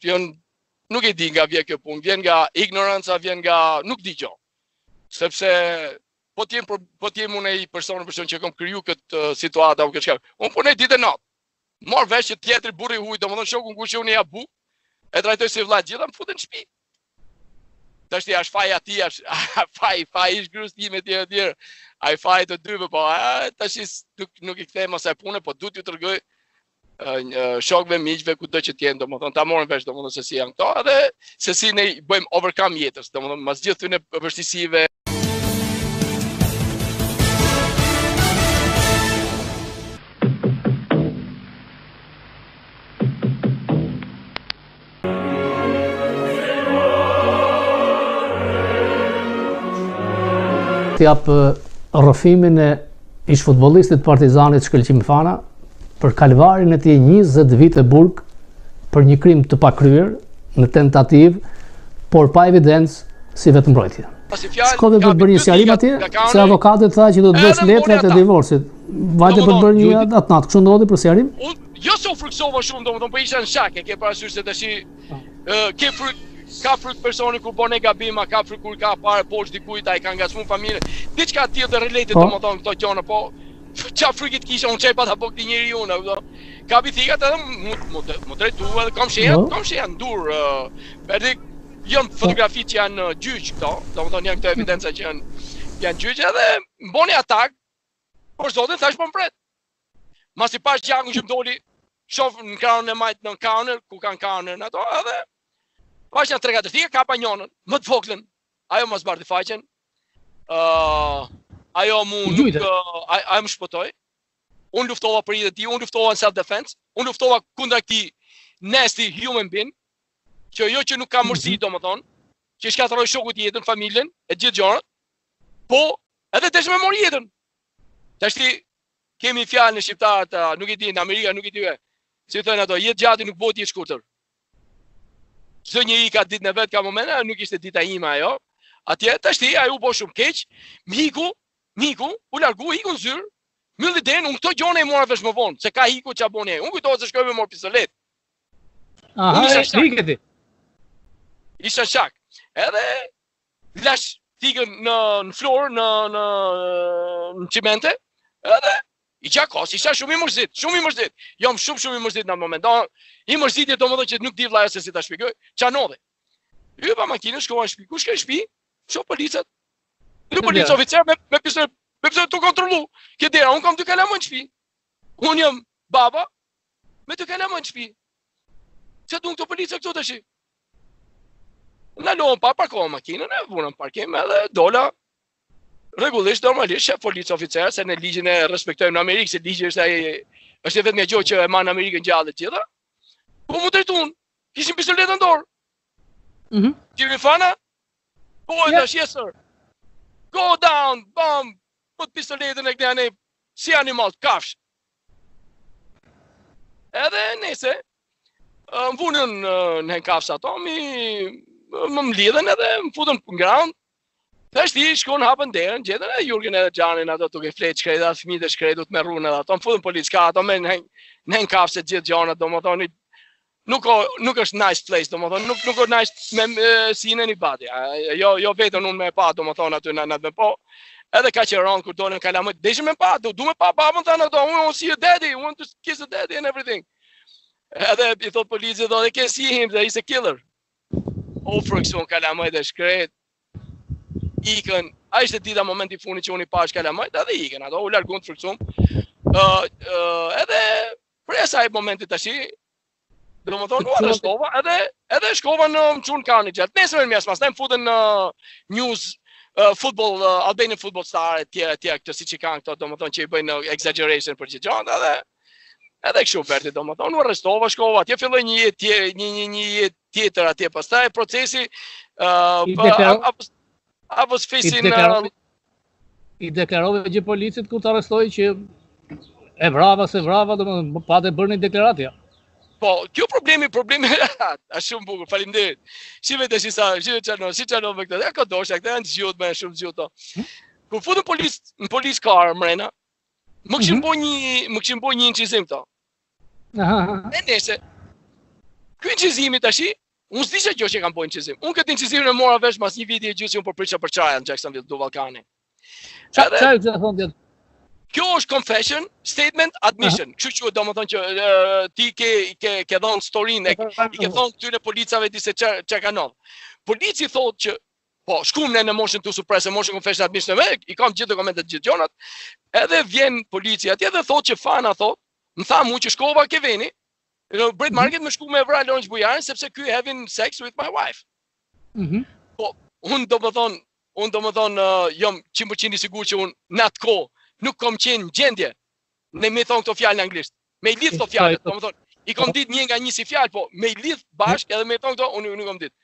nuk e di nga vjen kjo punë, vjen nga ignoranca, vjen nga nuk di gjë. Sepse po t'jem unë ai person që kam kriju këtë situatë apo këtë çka. Unë punoj ditë e natë. Marr vesh që tjetri burri huaj, domethënë shokun kush unë ja buk, e trajtoj si vëlla gjithë, më futen në shtëpi. Tash është faji aty, faji ish grus time etj. Ai faji të dyve, po tash nuk i kthejmë asaj pune, po duhet t'ju tregoj shokëve, miqve, kudo që t'jenë, domethënë ta morën vesh domethënë se si janë këto, edhe se si ne bëjmë overcome jetës, domethënë mas gjithë këtyre vështirësive. T'jap rrëfimin e ish futbollistit Partizanit Shkëlqim Fana për kalvarin e tij 20 vite burg për një krim të pakryer në tentativë, por pa evidencë si vetëmbrojtje. Shkove për të bërë një sqarim atje, se avokati tha që do të bësh letrat e divorcit. Vajte për të bërë një atë natë, kështu ndodhi për sqarim? Jo se u fryksova shumë, domethënë po isha në shak, e ke parasysh se tash ka fryk personi kur bën gabim, ka fryk kur ka parë poshtë dikujt, ai ka ngacmuar familjen. Diçka tjetër related domethënë këto gjëra, po çfarë frikit kisha unë çaj pa ta bokti njeriu, ka bithikat edhe mu drejtua edhe kam sheja ndur, janë fotografitë që janë gjyq këto, domethënë janë këto evidenca që janë gjyq edhe mboni atak, por zotin thash po mpret. Masi pash gjakun që më doli, shoh në kranën e majt në kanër, ku kanë kanër në ato, edhe pash janë 3-4 thike, kapa njënën, më të voglën, ajo më zbarti faqen, ajo më shpëtoi, unë luftova për jetën e tij, unë luftova në self-defense, unë luftova kundra këtij nasty human being, që nuk ka mërsi domethënë, që shkatërroi shokut jetën, familjen, e gjithë gjërat, po edhe desh me mor jetën. Tash kemi fjalë në shqiptar, nuk e di në Amerikë, nuk e di. Si thonë ato, jetë gjatë nuk bëhet jetë shkurtër. Çdo njeri ka ditën e vet, ka momente, nuk ishte dita ime ajo. Atje tash ai u bë shumë keq, miku, u largu, iku në zyrë, mylli den, unë këto gjone e mora vesh më vonë, se ka iku ç'a boni ai. Unë kujtohet se shkoj me mor pistolet. Aha, iketi. Isha shak. Edhe lash thikën në florë, në cimente, edhe i qakos, isha shumë i mërzit. Jam shumë i mërzit në atë moment. I mërzitje domethënë që nuk di vllaja se si ta shpjegoj, ç'a ndodhi. Hypa makinën, shkova në shtëpi. Kush ka në shtëpi? Shoh policat. Dy policë oficer me pistolet të kontrollu. Ke dera, unë kam 2 kalamaj në shtëpi. Unë jam baba me 2 kalamaj në shtëpi. Ç'a duan këto policia këtu tash? Në lohen pa parkova makinën, e vunën parkim edhe dola rregullisht, normalisht, shef policë oficer, se në ligjin e respektojmë në Amerikë, se ligji është vetëm një gjë që e marr në Amerikën gjallë të gjitha. Po mu drejtuan, kishin pistoletë në dorë. Shkëlqim Fana? Po, tash yes sir. Go down, bam, put pistoletën e kënaqë si animal, kafsh. Edhe nëse më vunën në kafsh ato, më mlidhen edhe më futën në ground. Tash ti shkon hapën derën, gjetën edhe Jurgen edhe Xhanin ato duke fletë shkret, ato fëmijët e shkretut me rrunë edhe ato, më futën policë, ka ato me në kafshë gjithë gjanat, domethënë nuk është nice place, domethënë nuk është nice me si në anybody. Jo vetëm unë me pa domethënë aty në atë po. Edhe ka që rënd kur dolën kalamët, deshën me pa, du me pa babën thanë ato, unë see your daddy, I want to kiss the daddy and everything. Edhe i thot policia, they can see him, that he's a killer. O frikson kalamët e shkret. Ikën, a ishte dita momenti funit që unë i pash kalamajt, edhe ikën, ato u largun të frikësum. Edhe për asaj momenti tashi, do më thonë, u arrestova, edhe shkova në më qunë kanë i gjatë. Nesër mjesë, mas, ne më futën në news, football, Albanian football star, tjera këtë si që kanë këto, do më thonë që i bëjnë exaggeration për që gjatë, edhe kështu Berti, do më thonë, u arrestova, shkova, atje filloj një jetë tjetër atje, pastaj procesi, I was facing... I deklarove gjë policit kur të arrestoi që e vrava, pa të bërë një deklaratja. Po, kjo problemi, a shumë bukur, faleminderit. Shive të si qano me këtë, ka dosha, këtë janë zgjut, me shumë zgjuto. Kur futën në police car, mrena, më këshim bo një incizim këto. E nese, Ky incizimi tash, unë s'di se kjo që kam bojnë incizim. Unë këtë incizimin e mora vesh mas një viti e gjysmë unë përpriqa për çajën në Jacksonville, do Vallkani. Çfarë të thonë? Kjo është confession, statement, admission. Kështu që domethënë që ti ke dhënë storinë, i ke thonë këtyre policave di se ç'a kanë ndodhur. Polici thotë që po, shkum në motion to suppress, motion confession admission, i kam gjithë dokumentet gjithë gjonat. Edhe vjen policia atje dhe thotë që Fana thotë, më tha mua që shkova ke veni, në Brit Market më shku me vra Lawrence Bujarin sepse ky having sex with my wife. Po, unë domethënë jam 100% i sigurt që unë në atë kohë nuk kom qenë në gjendje në me thonë këto fjalë në anglisht. Me i lidh këto fjalë, domethënë, i kom ditë një nga një si fjalë, po me i lidh bashkë edhe me thonë këto, unë nuk kom ditë.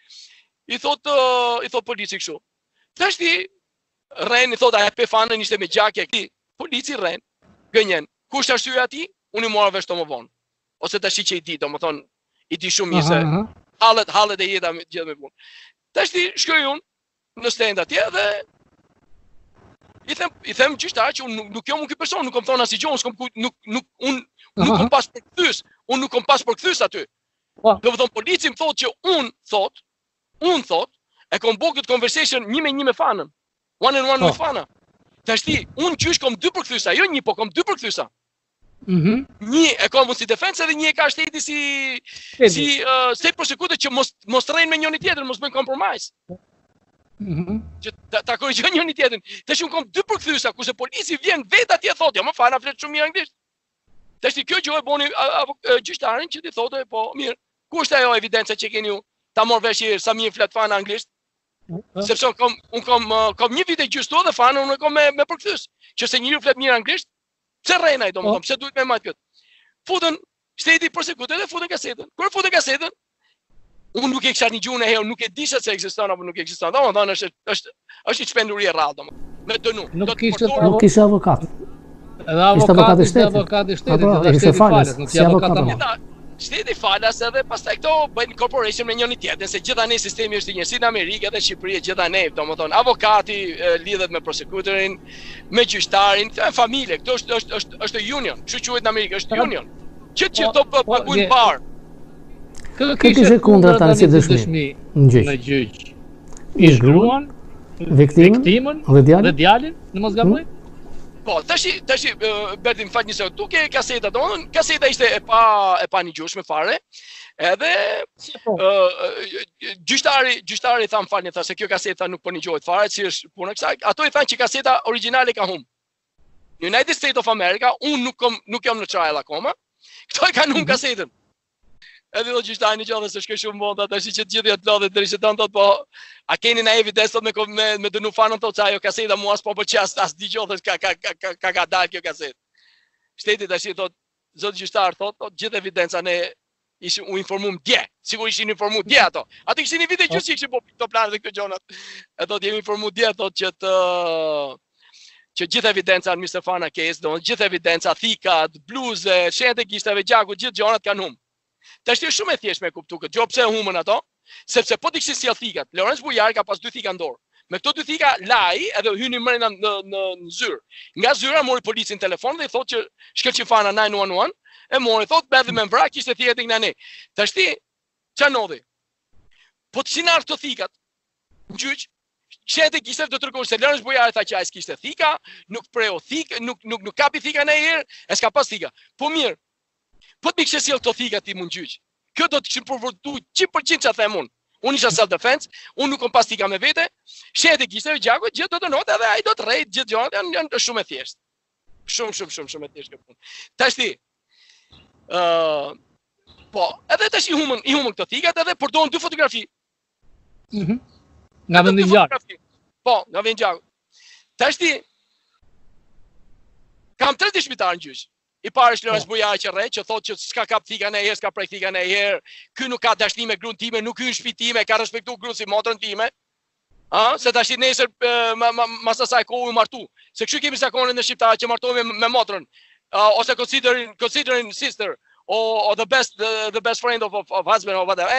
I thot polici kështu. Tash ti rren, i thot a pe Fanën ishte me gjakje këti. Polici rren, gënjen. Kush është arsyeja ti? Unë i mora vesh të më vonë. Ose tash që i di, domethënë, i di shumë mirë se hallet e jeta gjithë me punë. Tash ti shkoj unë në stend atje dhe i them gjyqtar që unë nuk jam ky person, nuk kam thonë asgjë, nuk kam pas për kthyes, unë nuk kam pas për kthyes aty. Do të thonë polici më thotë që unë thot, e kom bërë këtë conversation një me Fanën. One on one with Fana. Tash ti, unë qysh kom 2 përkthyesa, jo një, po kom 2 përkthyesa. Një e kam si defense edhe një e ka shteti si state prosecutor që mos rrejnë me njëri tjetrin, mos bëjnë compromise. Që ta korrigjojnë njëri tjetrin. Tash unë kam 2 përkthyesa, kurse polici vjen vetë atje thotë, jo më Fana flet shumë mirë anglisht. Tash ti kjo gjë e boni gjyqtarin që ti thotë, po mirë, ku është ajo evidenca që keni ju? Ta mor vesh sa mirë flet Fana anglisht. Sepse unë kam një vit e gjysmë dhe Fana unë kam me përkthyes. Që se njëri flet mirë anglisht, pse rrenaj domethënë, pse duhet me majt këtë. Futën shteti prosekutor dhe futën kasetën. Kur futën kasetën, unë nuk e kisha një gjuhë e herë, nuk e disha se ekziston apo nuk ekziston. Domethënë është një çpenduri e rrallë domethënë. Me dënu. Nuk kishte avokat. Edhe avokati i shtetit, ishte falas, si avokat. Shteti falas edhe pastaj këto bëjnë corporation me njëri tjetrin, se gjithanë sistemi është i njëjtë në Amerikë edhe në Shqipëri gjithanë, domethënë avokati lidhet me prosekutorin, me gjyqtarin, këto janë familje, këto është union, kështu quhet në Amerikë, është union. Që to paguajnë parë. Kë kishte kundra tani si dëshmi në gjyq. I shkruan viktimën dhe djalin, në mos gaboj. Po, tash Berti më fal një sekondë, duke kaseta domethënë, kaseta ishte e pa një gjushme fare. Edhe gjyqtari tha më falni, tha se kjo kaseta nuk po ngjohet fare, si është puna kësaj. Ato i thanë që kaseta origjinale ka humb. United States of America, unë nuk jam në trial akoma. Këto e kanë humb kasetën. Edhe do gjyqtari një gjallë se shkoj shumë monta, tash që të gjithë janë të lodhë deri që tan thotë po a keni na evidencë me dënu Fanën thotë se ajo kaseta mua s'po pëlqej as dëgjoj thotë ka dalë kjo kasetë. Shteti tash thotë zot gjyqtar thotë gjithë evidenca ne ishim u informuam dje, sigurisht ishin informuar dje ato. Ato kishin një vit e gjysmë që kishin po këto planet dhe këto gjonat. E thotë jemi informuar dje thotë që gjithë evidenca në Mr. Fana case, domethënë gjithë evidenca, thikat, bluze, shenjat e gishtave, gjaku, gjithë gjonat kanë humb. Tash është shumë e thjeshtë me kuptu këtë gjë, pse humbën ato? Sepse po dikshi sjell thikat. Lawrence Bujari ka pas 2 thika në dorë. Me këto 2 thika laj edhe hyni brenda në zyrë. Nga zyra mori policin telefon dhe i thotë që shkëlqi Fana 911, e mori thotë bedhi me vrak ishte thikat nga ne. Tash ti ç'a ndodhi? Po të sinar këto thikat. Gjyq Shenjat e gishtav do të tregon se Lawrence Bujari tha që ai s'kishte thika, nuk preu thik, nuk kapi thika në herë, e s'ka pas thika. Po mirë. Po të mikë që sjell këto thika ti mund gjyq. Kjo do të kishim përvërtu 100% që them unë. Unë isha self-defense, unë nuk kom pas thika me vete, shenjat e gishtav, gjaku, gjithë do të notë edhe ai do të rrejt, gjithë gjonat janë shumë e thjeshtë. Shumë e thjeshtë kjo punë. Tash ti, po, edhe tash i humën këto thikat edhe përdoren 2 fotografi. Nga vendi gjaku. Po, nga vendi gjaku. Tash ti, kam 3 dëshmitar në gjyq. I parë është Lawrence Bujari që rre, që thotë që s'ka kap thika në herë, s'ka prek thika në herë, ky nuk ka dashni me gruan time, nuk hyn në shtëpi time, ka respektuar gruan si motrën time. Se tash nesër mas asaj kohë u martu. Se kështu kemi zakonin në shqiptar që martohemi me motrën, ose considering sister, or the best friend of husband or whatever.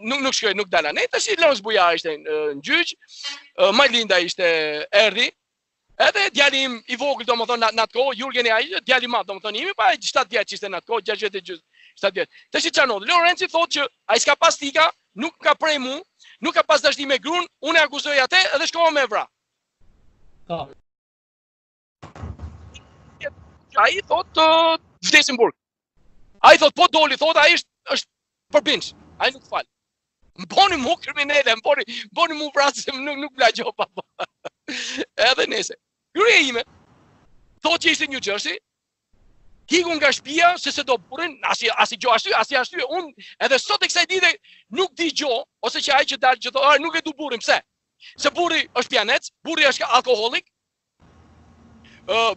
Nuk shkoj, nuk dala. Ne tash Lawrence Bujari ishte në gjyq, Majlinda ishte erdhi. Edhe djali i vogël domethënë në atë kohë, Jurgeni ai, djali i madh domethënë imi, pa 7 vjeç ishte në atë kohë, 6 vjeç. 7 vjet. Tash çfarë ndodhi? Lorenci thotë që ai s'ka pas thika, nuk ka prej mu, nuk ka pas dashni me gruan, unë akuzoj atë edhe shkova me vra. Ai thotë vdesin burg. Ai thotë po doli, thotë ai është përbinç. Ai nuk fal. Më boni mu kriminele, më boni mu vrasë, nuk bla gjopa. Edhe nese. Hyria ime, thotë që ishte New Jersey, hiku nga shtëpia se se do burrin, asi gjo ashtu, unë edhe sot e kësaj dite nuk di gjo, ose që ai që dalë që thotë, nuk e du burrin, pse? Se burri është pjanec, burri është alkoholik,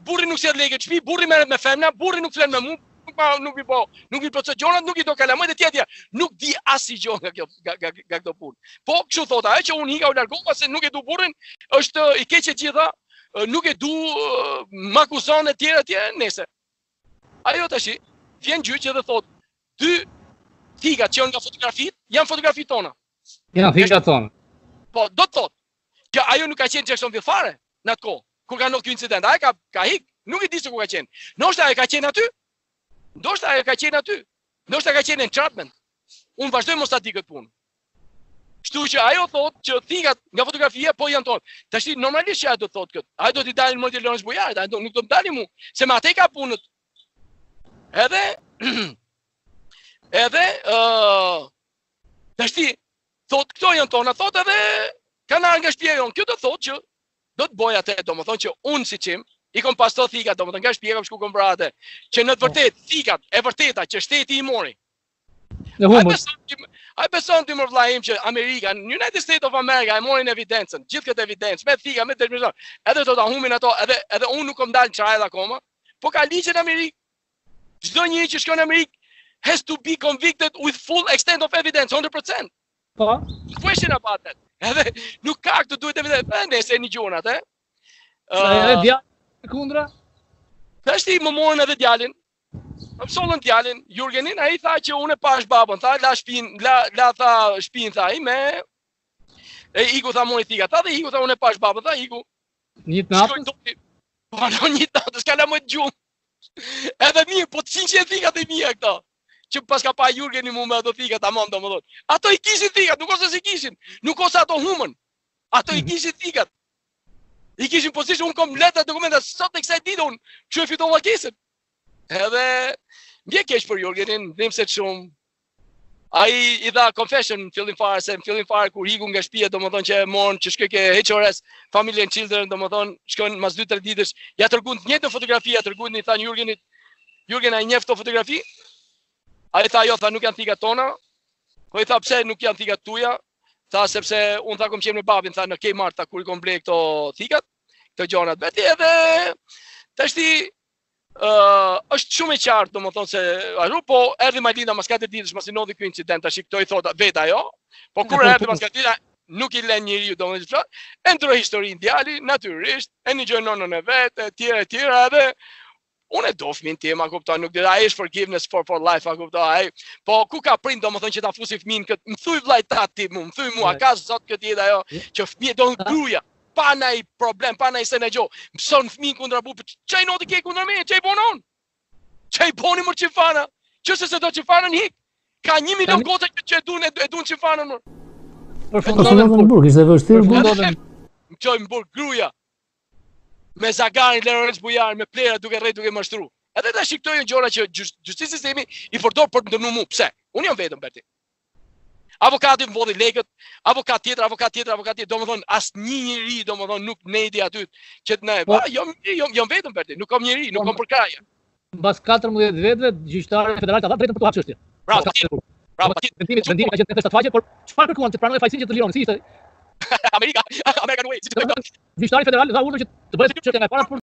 burri nuk sjell lekë shtëpi, burri merret me femna, burri nuk flen me mua, nuk i plotësoj gjonat, nuk i do kalamojt e tjetër. Nuk di asnjë gjë nga këto punë. Po kështu thotë ai që unë hika u largova se nuk e du burrin, është i keq e gjitha, nuk e du m'akuzon e tjera nese. Ajo tash vjen gjyqi dhe thotë, dy thikat që janë nga fotografit, janë fotografit tona. Janë thikat tona. Po, do të thotë që ajo nuk ka qenë Jacksonville fare në atë kohë, kur ka ndodhur ky incident. Ai ka hik, nuk e di se ku ka qenë. Ndoshta ai ka qenë aty. Ndoshta ai ka qenë aty. Ndoshta ka qenë në entrapment. Unë vazhdoj mos ta di këtë punë. Kështu që ajo thotë që thikat nga fotografia po janë tonë. Tash normalisht që ai do thotë këtë. Ai do t'i dalin më të Lorenz Bujarit, ai nuk do të dalin mu, se me atë ka punët. Edhe tash thotë këto janë tona, thotë edhe kanë ardhur nga shtëpia jon. Kjo do thotë që do të bëj atë, domethënë që unë si çim i kom pas to thikat, domethënë nga shtëpia kam shku kom vrate, që në të vërtetë thikat e vërteta që shteti i mori. Ai beson ti më vëlla im që Amerika, United States of America e morin evidencën, gjithë këtë evidencë, me thika, me determinacion. Edhe do ta humbin ato, edhe unë nuk kam dalë në çajell akoma, po ka ligje në Amerikë. Çdo njeri që shkon në Amerikë has to be convicted with full extent of evidence, 100%. Po. Question about that. Edhe nuk ka këtë duhet evidencë, nëse e një gjonat, Edhe djalin kundra? Tash ti më morën edhe djalin. Më sollën djalin, Jurgenin, ai tha që unë e pash babën, tha la tha shtëpinë tha ai me iku tha mori thika, tha dhe iku tha unë e pash babën, tha iku. Një natë. Po no një natë, s'ka la më gjumë. Edhe mirë, po të 500 thikat e mia këto. Që pas ka pa Jurgeni mu me ato thikat, tamam domethënë. Ato i kishin thikat, nuk ose si kishin, nuk ose ato humën. Ato i kishin thikat. I kishin pozicionin, unë kom letra dokumenta sot e kësaj ditë unë që e fitova kesën. Edhe mbje keq për Jurgenin, dim se shumë. Ai i dha confession në fillim fare kur hiku nga shtëpia, domethënë që e morën që shkoj ke HRS, Family and Children, domethënë shkon mas 2-3 ditësh, ja treguan të njëjtën fotografi, ja treguan i thanë Jurgenit, Jurgen ai njeh këto fotografi? Ai tha jo, tha nuk janë thikat tona. Po i tha pse nuk janë thikat tuaja? Tha sepse unë tha kom qenë me babin, tha në Kmart ta kur i kom ble këto thikat, këto gjonat vetë edhe tashti është shumë e qartë, domethënë se ashtu, po erdhi Malina mas 4 ditësh mas i ndodhi ky incident, tash këto i thotë vetë ajo, po kur erdhi mas 4 ditë nuk i lën njeriu domethënë çfarë, e ndroi historinë djali, natyrisht, e nigjoi nonën e vet, etj, edhe unë e do fëmin tim, a kuptoj, nuk di, ai është forgiveness for life, a kuptoj, ai. Po ku ka prind domethënë që ta fusi fëmin kët, më thuj vllai tati mu, më thuj mua, ka sot këtë jetë ajo që fëmijë do gruaja, pa ndaj problem, pa ndaj se ne gjo. Mëson fëmin kundra bu, çaj noti ke kundra me, çaj bonon. Çaj boni më çifana. Çse se do çifanën hik. Ka 1 milion gota që e duan çifanën më. Përfundonë në burg, ishte vështirë burg. Më çoj në burg gruaja. Me Zagarin, Lorenz Bujar, me plera duke rrejt duke mashtru. Edhe tash këto janë gjëra që gjusticië sistemi i përdor për të ndërnuar mua. Pse? Unë jam vetëm Berti. Avokati më vodhi lekët, avokat tjetër, domethënë asnjë njeri domethënë nuk neti aty që të na. Jam vetëm Berti, nuk kam njeri, nuk kam përkraje. Mbas 14 viteve gjyqtari federal ka dhënë drejtën për të hapur çështjen. Bravo. Vendimi ka qenë testat faqe, por çfarë kërkuan të pranojë fajsin që të lironin, si ishte? American way. Gjyqtari federal dha urdhër që të bëhet çështja nga para për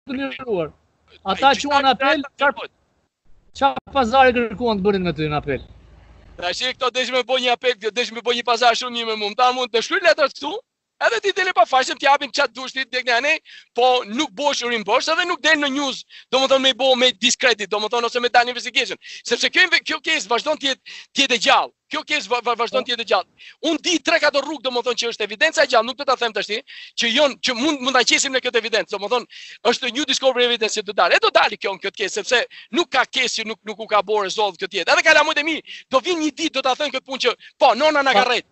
të liruar. Ata quan apel, çfarë pazari kërkuan të bënin nga ty në apel? Tash këto dëshmë me bëj një apel, dëshmë me bëj një pazar shumë mirë me mua. Ta mund të shkruaj letrat këtu, Edhe ti dele pa faqem t'japin qatë dushtit dek në anej, po nuk bosh rimbosh edhe nuk del në news, do më thonë me bo me discredit, do më thonë ose me dal investigation. Sepse kjo case vazhdon t'jetë e gjallë. Kjo case vazhdon t'jetë e gjallë. Unë di 3-4 rrugë do më thonë që është evidenca e gjallë, nuk do ta them tashti, që mund ta qesim në këtë evidencë, do më thonë është new discovery evidence që do dalë. E do dali kjo në këtë case sepse nuk ka case që nuk u ka bërë resolve këtë jetë. Edhe kalamojt e mi do vinë një ditë do ta thënë këtë punë që po nona na ka rrejt.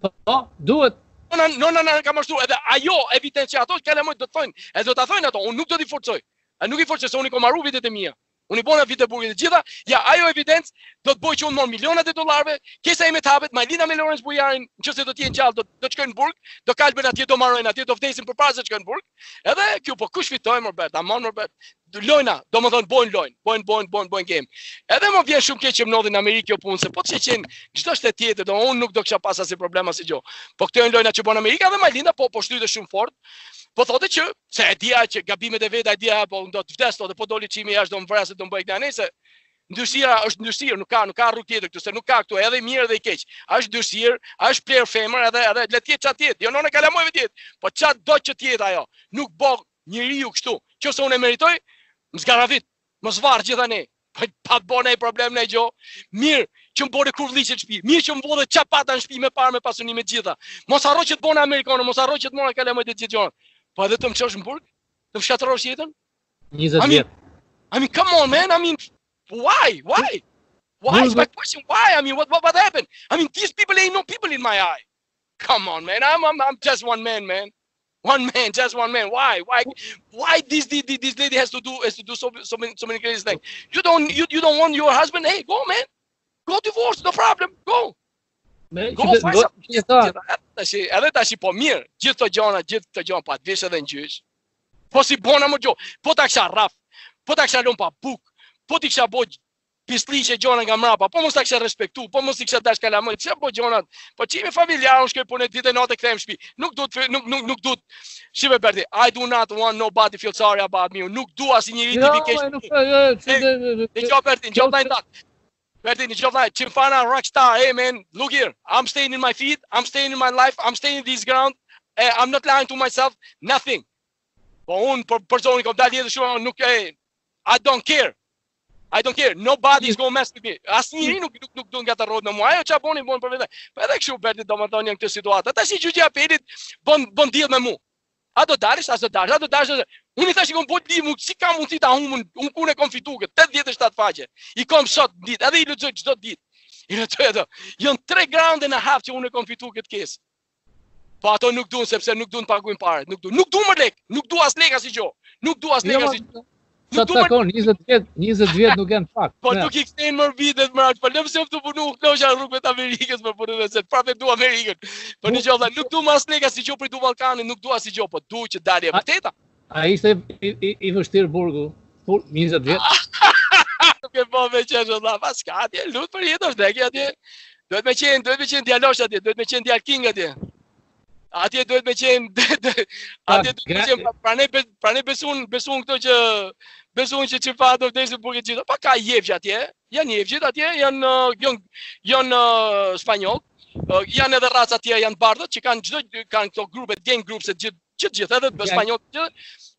Po, duhet. Nona na ka mashtruar edhe ajo evidencia ato kalamojt do të thonë, edhe do ta thonë ato, unë nuk do t'i forcoj. Nuk I forcoj se unë ko marru vitet e mia. Unë I bona vite burgit të gjitha, ja ajo evidencë do të bëj që unë mor milionat e dollarëve, kesa ime të hapet, Majlina me Lorenz Bujarin, nëse do të jenë gjallë, do të shkojnë në burg, do kalben atje, do marrojnë atje, do vdesin përpara se të shkojnë në burg. Edhe kjo po kush fitoi Norbert, amon Norbert. Lojna, do më thonë bojnë game. Edhe më vjen shumë keq që më ndodhi në Amerikë kjo punë, se po të qenë çdo shtet tjetër, do unë nuk do kisha pas asnjë problem asnjë gjë. Po këto janë lojna që bën Amerika dhe Majlina po shtytet shumë fort. Po thotë që se e dia që gabimet e veta e dia po do të vdes thotë po doli çimi jashtë do më vrasë do më bëj kënaqë se ndyrësira është ndyrësirë, nuk ka rrugë tjetër këtu se nuk ka këtu edhe i mirë edhe i keq. Është ndyrësirë, është player femër edhe le të jetë çat tjetër. Jo nonë kalamojve tjetër, po çat do që tjetër ajo. Nuk bë njeriu kështu. Qose unë e meritoj, më zgaravit, më zvarr gjithanë. Pa të bënë ai problem në gjë. Mirë që më bëre kurvliçe në shtëpi. Mirë që më vodhe çapata në shtëpi me parë me pasunimet gjitha. Mos harro që të bëna amerikanë, mos harro që të mora kalamojt e gjithë gjërat. Po edhe të më çosh në burg, të fshatërrosh jetën? 20 vjet. I mean, come on, man. I mean, why? Why is my question? Why? I mean, what happened? I mean, these people ain't no people in my eye. Come on, man. I'm just one man, man. One man, just one man. Why this lady has to do so many crazy things? You don't want your husband? Hey, go, man. Go divorce, no problem. Go. Edhe tash po mirë, gjithë këto gjëra pa dish edhe në gjyq. Po si bona më gjo, po ta kisha rraf, po ta kisha lënë pa buk, po ti kisha bëj pisliqe gjona nga mrapa, po mos ta kisha respektu, po mos I kisha dash kalamoj, çfarë bëj gjonat? Po çimi familjar, unë shkoj punë ditë natë kthehem në shtëpi. Nuk duhet. Shive Berti, I do not want nobody feel sorry about me. Nuk dua asnjë njeri të bikesh. Dëgjoj Berti, Berti, Chimfana rockstar. Hey man, look here. I'm staying in my feet. I'm staying in my life. I'm staying in this ground. I'm not lying to myself. Nothing. Po unë për zonin kom dalë edhe shumë nuk I don't care. Nobody's gonna mess with me. Asnjëri nuk do nga të rrodh në mua. Ajo çfarë bën për vetë. Po edhe kështu Berti domethënë në këtë situatë. Tash I gjyqi apelit bën deal me mua. A do dalësh? Unë I thash I kom bot limu, si ka mundësi ta humbun, unë kur e kom fituar 87 faqe. I kom shot ditë, edhe I lexoj çdo ditë. I lexoj ato. Janë 3 ground and a half që unë e kom fituar këtë kesë. Po ato nuk duan sepse nuk duan të paguajnë parë, nuk duan më lek, nuk duan as lek as I gjë. Nuk duan as lek as I gjë. Sa të takon 20 vjet nuk janë fakt. Po nuk I kthejnë më vitet më atë, po lëmë se të punu kloja rrugëve të Amerikës për punën se prapë dua Amerikën. Po në gjalla nuk dua as lek as I gjë për du Ballkanin, nuk dua as I gjë, po du që dalë e vërteta. Ai ishte I vështirë burgu, 20 vjet. Nuk e po me qenë valla, pas ka atje, lut për jetën, vdekje atje. Duhet me qenë djalosh atje, duhet me qenë djal king atje. Atje duhet me qenë pranë besun këto që besun që çfarë vdesin burgë gjithë. Pa ka jevgj atje, janë jevgjit atje, janë spanjoll. Janë edhe raca atje janë bardhët që kanë këto grupe, gang groups gjithë edhe spanjoll gjithë.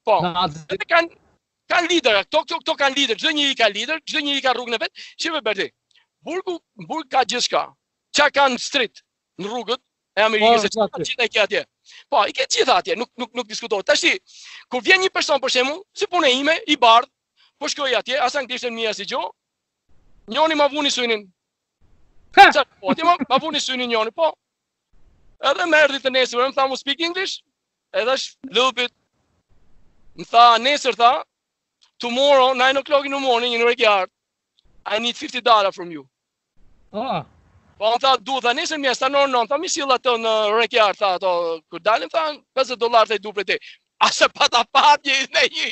Po. Edhe kanë lider, këto kanë lider, çdo njeri ka lider, çdo njeri ka rrugën e vet. Shive Berti. Burgu ka gjithçka. Çka kanë street në rrugët e Amerikës që gjithë e ke atje. Po, I ke gjithë atje, nuk diskutohet. Tash kur vjen një person për shembull, si punë ime, I bardh, po shkoj atje, as anglishtën mia si gjë. Njoni ma vuni synin. Po, ti ma vuni synin njoni, po. Edhe më erdhi të nesër, më tha mu speak English? Edhe little bit. Më tha nesër tomorrow 9 o'clock in the morning in Reykjavik, I need $50 from you. Ah. Po më tha du tha nesër mjes, tha non, tha mi sill ato në Reykjavik, tha ato kur dalim tha $50 të du për te. Ase pata patje në një.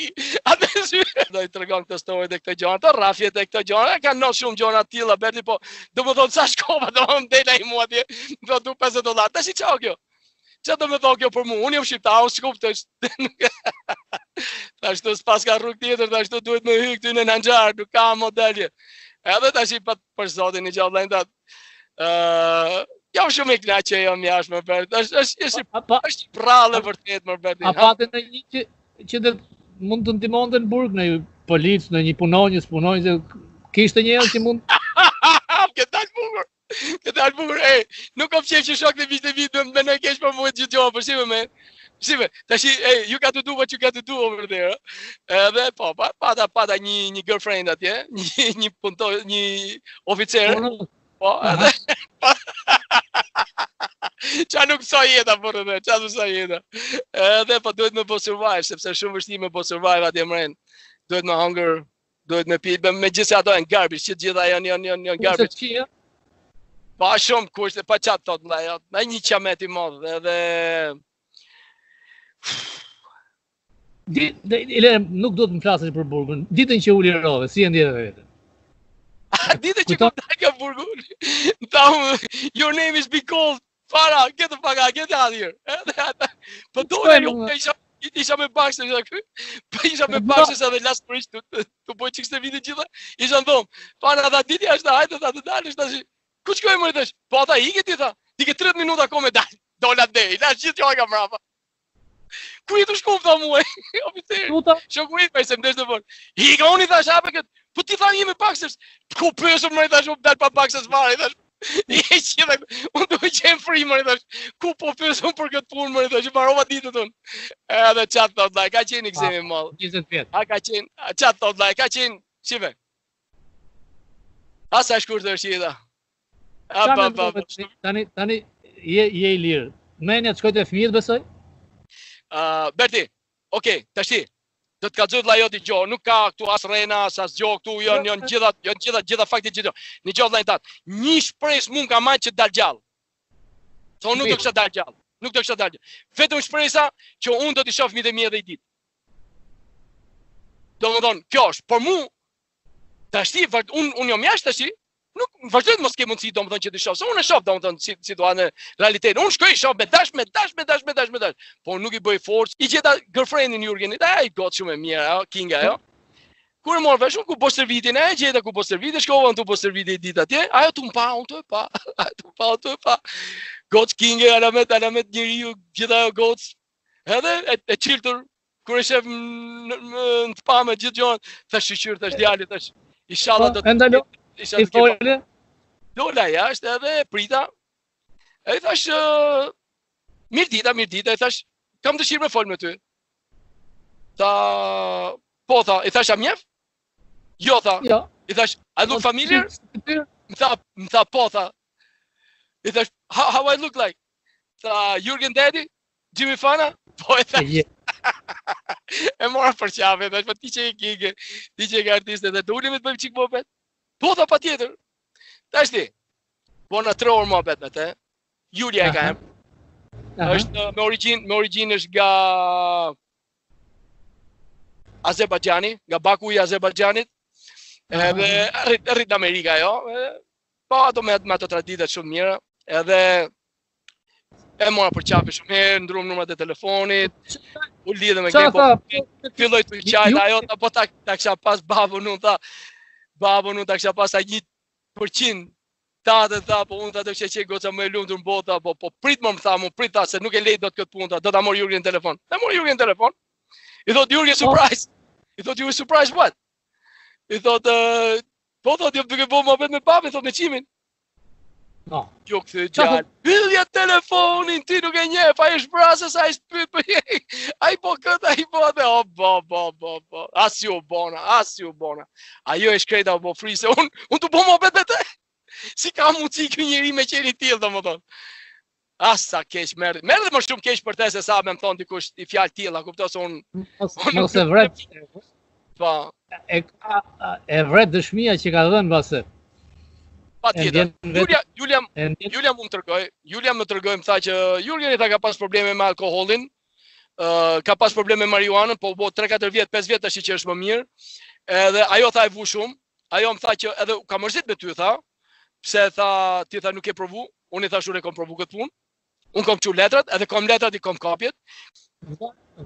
Atë sy. Do I tregon këtë story të këto gjëra, të rrafjet e këto gjëra, kanë në shumë gjëra të tilla Berti, po domethënë sa shkova do më dela I mua atje, do du $50. Tash çao kjo. Çfarë do më thonë kjo për mua? Unë jam shqiptar, unë skuptoj. Tash të s'pas ka rrugë tjetër, tash të duhet më hy këtu në Nanxhar, nuk ka modelje. Edhe tash për zotin I gjallë ndat. Jam shumë e kënaqur që jam jashtë më bërë. Është prallë vërtet më bërë. A patë në një që mund të ndihmonte në burg, në policë, në një punonjës, kishte një që mund. Ke dalë bukur. Ke dalë bukur. Nuk kam qejf që shokët e vit me në keq për mua gjithë për shime me. Shime, tash you got to do what you got to do over there. Edhe po, pata një girlfriend atje, një oficer. Po, edhe. Qa nuk sa jeta, por edhe, qa nuk sa jeta. Edhe, po duhet me po survive, sepse shumë vështirë me po survive atje mren. Duhet me hunger, duhet me pi, me gjithse ato e në garbage, që gjitha janë garbage. Pa shumë kushte, pa qatë thot mla, me një qamet i modh, edhe... Nuk do të më flasësh për burgun, ditën që u lirove, si e ndjeve vetë? Ditën që kom dalë nga burgu, në thamë, your name is be called, Farah, get the fuck out, get out here. Po dole ju, isha me bakshës, isha me bakshës edhe last bridge, të boj qikës të vitin gjitha, isha në thomë, Farah, dha diti ashtë, hajtë, dha të dalë, ku qkoj më rritësh? Po ata i ti tha, ti ke 30 minuta kome dalë, dola dhe, i lash gjithë qoj ka mrapa. Ku i të shkup, tha muaj, oficer, shoku i se mdesh të forë. I ka unë i thash, hape këtë, po ti tha një me bakshës, ku pësëm më rritësh, u dalë pa bakshës fare, i thash. Unë do i qenë free më rritësh, ku po pësëm për këtë punë më rritësh, marova ditët unë. Edhe qatë thot, ka qenë i kësimi malë. 20 vjetë. Ka qenë, qatë thot, ka qenë, shive. Asa shkur të është jeta. Tani, je i lirë. Menja të shkojtë e fëmijët besoj? Berti, okej, tashti, do të kalëzot la jo t'i gjohë, nuk ka këtu as rena, as gjohë këtu, janë gjitha faktit gjitha. Një gjohë lajnë tatë, një shpres mund ka majtë që dalë gjallë. Se unë nuk do kësha dalë gjallë, Vetëm shpresa që unë do t'i shoh fëmijët e mi edhe i ditë. Do më thonë, kjo është, por mu, tashti, unë jom jashtë tashti, nuk vazhdojnë mos ke mundësi do më thonë që t'i shoh, se unë e shoh do më thonë si do anë realitetin. Unë shkoj i shoh me dash, por nuk i bëj forcë. I gjeta girlfriendin Jurgenit, i gotë shumë e mirë, kinga, jo. Kur e morë vesh, unë ku po servitin, gjeta ku po servitin, shkova në tu po servitin i ditë atje, ajo tu më pa, unë të e pa, Gotë kinga, alamet njëri ju, gjitha jo gotë, edhe e qiltur, kur e shef në të pa me gjithë gjonë, thash shqyqyrë, thash djali, thash, ishallah do të... I folë? Dola jashtë edhe prita. E thash, mirë dita, e thash, kam dëshirë me folë me ty. Tha, po tha, i thash, a mjef? Jo, tha. I thash, I look familiar? Më tha, po tha. I thash, how I look like? Tha, Jurgen Daddy? Jimmy Fana? Po e thash. E mora për qafe, thash, po ti që e kike, ti që e ke artiste, dhe të ullimi të bëjmë qikë mopet? Po tha pa tjetër. Ta është ti, po në 3 orë mopet me te, Julia e ka em. është me origjinë është nga Azerbajxhani, nga Baku i Azerbajxhanit. Edhe rrit në Amerika jo. Po ato me ato traditat shumë mira. Edhe e mora për qapi shumë herë, ndrum numrat e telefonit, u lidhe me game, filloj të qajt, ajo, po ta kësha pas babun, unë tha, babun unë ta kësha pas a 1%, tate tha, po unë tha të kësha qe goca më e lumë të në bota, po prit më tha, mu prit tha, se nuk e lejt do të këtë punë, do ta mor Jurgen telefon. Ta mor Jurgen telefon, i thot Jurgen surprise, i thot you surprise what? I thot, po thot, jo duke bo më me babin, thot me qimin. No. Jo këtë gjallë, hylja telefonin, ti nuk e njef, a i shbrasës, a i shpyt, a i po këtë, a i po atë, bo, as ju bona, ajo e shkrejta po frise, unë të po më bet me te, si ka mundësi kjo njëri me qeni tjilë, do më thonë. Asa keq, merdi më shumë keq për te se sa me më thonë dikush i fjallë tjilë, a kupto se unë... Mos e vret, Pa. E vret dëshmia që ka dhënë base. Pa tjetër, Julia më tërgoj, më tha që Jurgen i tha ka pas probleme me alkoholin, ka pas probleme me marijuanën, po 3-4 vjet, 5 vjet tash që është më mirë, edhe ajo tha e vu shumë, ajo më tha që edhe ka mërzit me ty, tha, pse tha, ti tha nuk e provu, unë i thash unë e kom provu këtë punë, unë kom qu letrat, edhe kom letrat i kom kapjet.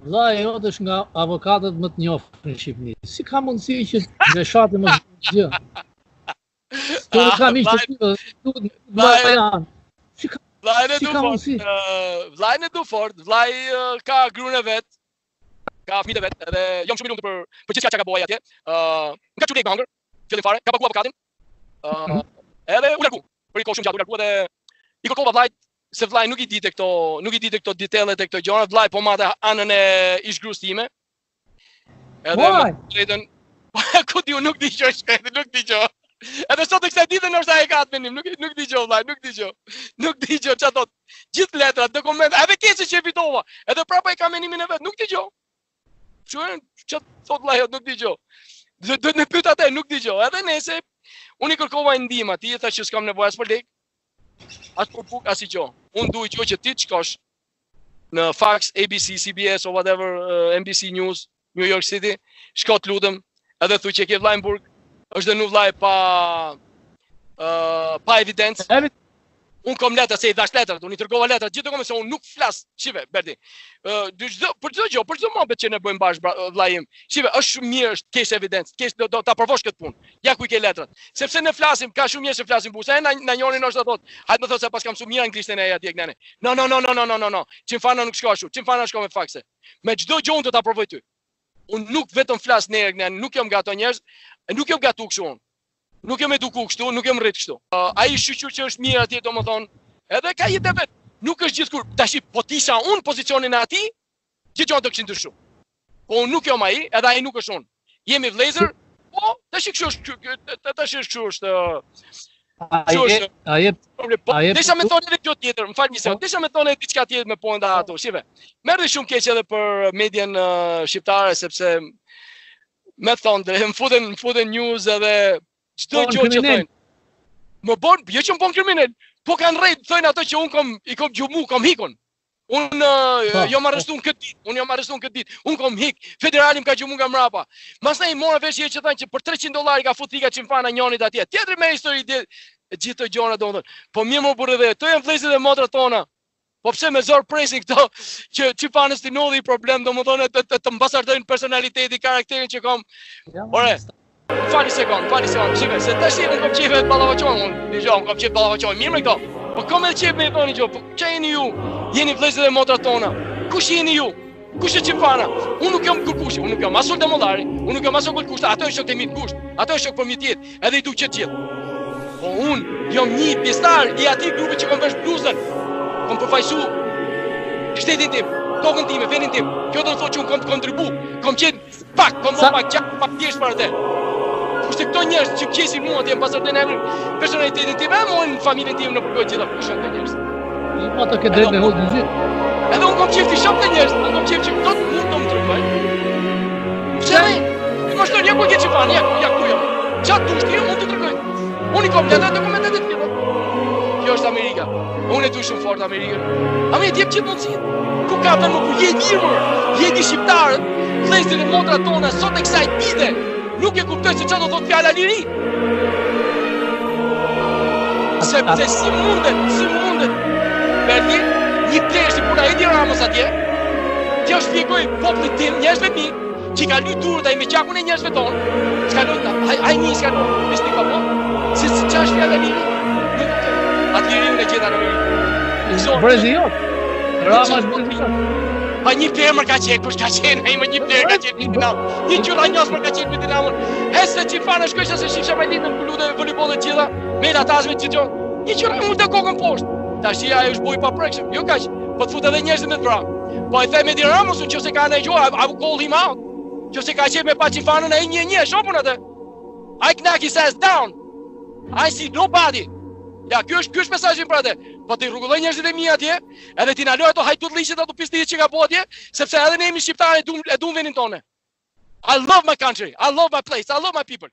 Vlla e jote është nga avokatët më të njohur në Shqipëri. Si ka mundësi që gjeshatë më gjë? Nuk kam ishte të duhet janë. Si ka Vllajën e du fort. Vllajën e du fort, vllai ka gruan e vet. Ka fëmijët e vet, edhe jam shumë i lumtur për gjithçka që ka bëj atje. Nga çu lek me hangër, fillim fare, ka paguar avokatin. Edhe u largu. Për i kohë shumë gjatë u largu edhe i kërkova vllajt se vllai nuk i dite këto detajlet e këto gjëra, vllai po madhe anën e ish-gruas time. Edhe drejtën ku diu nuk dëgjoj shkretin, nuk dëgjoj. Edhe sot e kësaj dite ndoshta e ka atë menim, nuk dëgjoj vllai, nuk dëgjoj. Nuk dëgjoj çfarë thot. Gjithë letrat, dokumentet, edhe keqë që e fitova. Edhe prapa e ka menimin e vet, nuk dëgjoj. Çfarë thot vllai, nuk dëgjoj. Duhet më pyet atë, nuk dëgjoj. Edhe nëse unë i kërkova ndihmë atij, thash që s'kam nevojë as për lek, as për buk, as i gjë. Unë duaj që ti të shkosh në Fox, ABC, CBS or whatever, NBC News, New York City, shko të lutem, edhe thuaj që ke vllai në burg, është dënu vllai pa evidencë. Unë kom letrat, se i dhash letrat, unë i tërgova letrat, gjithë dokumentet se unë nuk flas. Shive, Berti. Për çdo gjë, për çdo mohabet që ne bëjmë bashkë vllai im. Shive, është shumë mirë të kesh evidencë, do ta provosh këtë punë. Ja ku i ke letrat. Sepse ne flasim, ka shumë njerëz që flasin busa, na njëri është thotë, hajt më thotë se pas kam shumë mirë anglishtën e atje kënane. No. Çimfana nuk shko ashtu, Çimfana shko me fakse. Me çdo gjë unë do ta provoj ty. Unë nuk vetëm flas ne kënane, nuk jam nga ato njerëz, nuk jam gatu kështu unë. Nuk jam eduku kështu, nuk jam rrit kështu. Ai shoqër që është mirë atje, domethënë, edhe ka jetë vet. Nuk është gjithkur. Tash po tisha unë pozicionin e atij, gjithë gjëra do kishin ndryshuar. Po unë nuk jam ai, edhe ai nuk është unë. Jemi vëllezër, po tash kështu është. Desha me thonë edhe gjë tjetër, më fal një sekondë. Desha me thonë edhe diçka tjetër me ponda ato, shive. Merri shumë keq edhe për medien shqiptare sepse me thonë, më futen news edhe çdo gjë që thonë. Më bon, jo që më bon kriminal, po kanë rrejt, thonë ato që unë i kom gjumu, kom hikun. Unë jam arrestuar këtë ditë, unë kom hik, federali më ka gjumu nga mrapa. Mastaj mora vesh që thonë që për $300 ka fut thika Çimfana njonit atje. Tjetër me histori gjithë të gjona domethënë. Po mirë më burrë dhe, to janë vëllezërit e motrat tona. Po pse me zor presin këto që Çimfanës t'i nodhi problem, domethënë të mbasardojnë personaliteti, karakterin që kam. Ore, fali sekond, shive, se tash unë kom qejf ballavaçon, unë kom qejf ballavaçon, mirë me këto. Po kom edhe qejf me thoni gjë, po ç'a jeni ju? Jeni vëllezër e motrat tona. Kush jeni ju? Kush është Çimfana? Unë nuk jam kurkush, unë nuk jam as Soldemollari, unë nuk jam as kurkush, ato është shok të mi të kusht, ato është shok për mi të jetë, edhe i duq gjithë. Po unë jam një pjesëtar i atij grupi që kom vesh bluzën. Kom përfaqësu shtetin tim, tokën time, vendin tim. Kjo do të thotë që unë kom kontribu, kom qenë pak thjesht për atë. Kurse këto njerëz që qesin mua atje pas atë emrin, personalitetin tim, morin familjen tim në përgjithë gjitha kush janë këto njerëz. Po ato që drejt me hodhë në gjithë. Edhe unë kom qejf të shoh të njerëz, unë kom qejf që këto mund të më tregojnë. Pse? Më shton një gjë Çimfana, ja ku jam. Çfarë dush ti mund të tregoj? Unë kom letra dokumentet e tilla. Kjo është Amerika. Unë e du shumë fort Amerikën. Amerika jep gjithë mundësinë. Ku ka vënë më ku je mirë, je di shqiptarët, vëllezërit e motrat tona sot e kësaj dite. Nuk e kuptoj se çfarë do thotë fjala liri. Sepse si mundet. Berti, një plesh i puna Edi Ramos atje, t'ja shpjegoj popullit tim, njerëzve mi, që ka luajtur turët ai me gjakun e njerëzve tonë, s'ka luajtur, ai një s'ka luajtur, me s'ti ka po, se çfarë është fjala liri? Atë lirin e gjeta në Amerikë. Breziot. Rama është breziot. Pa një femër ka qenë, kush ka qenë, ai më një femër ka qenë në Dinamo. Një qyranjos për ka qenë në Dinamo. Hese Çimfana shkojsha se shifsha me lidhën për lutë voleyboll të gjitha, me atazme gjithë. Një qyranjos mund të kokën poshtë. Tash ai është buj pa prekshëm. Jo kaq, po të fut edhe njerëzit me të vrap. Po i them Edi Ramos nëse ka ndaj gjë, I will call him out. Nëse ka qenë me pa Çimfanën ai një shopun atë. I knock his ass down. I see nobody. Ja, ky është mesazhi për atë. Po ti rregulloj njerëzit e mi atje, edhe ti na lë ato hajtulliqet ato pistillet që ka bëu atje, sepse edhe ne jemi shqiptarë e duam vendin tonë. I love my country, I love my place, I love my people.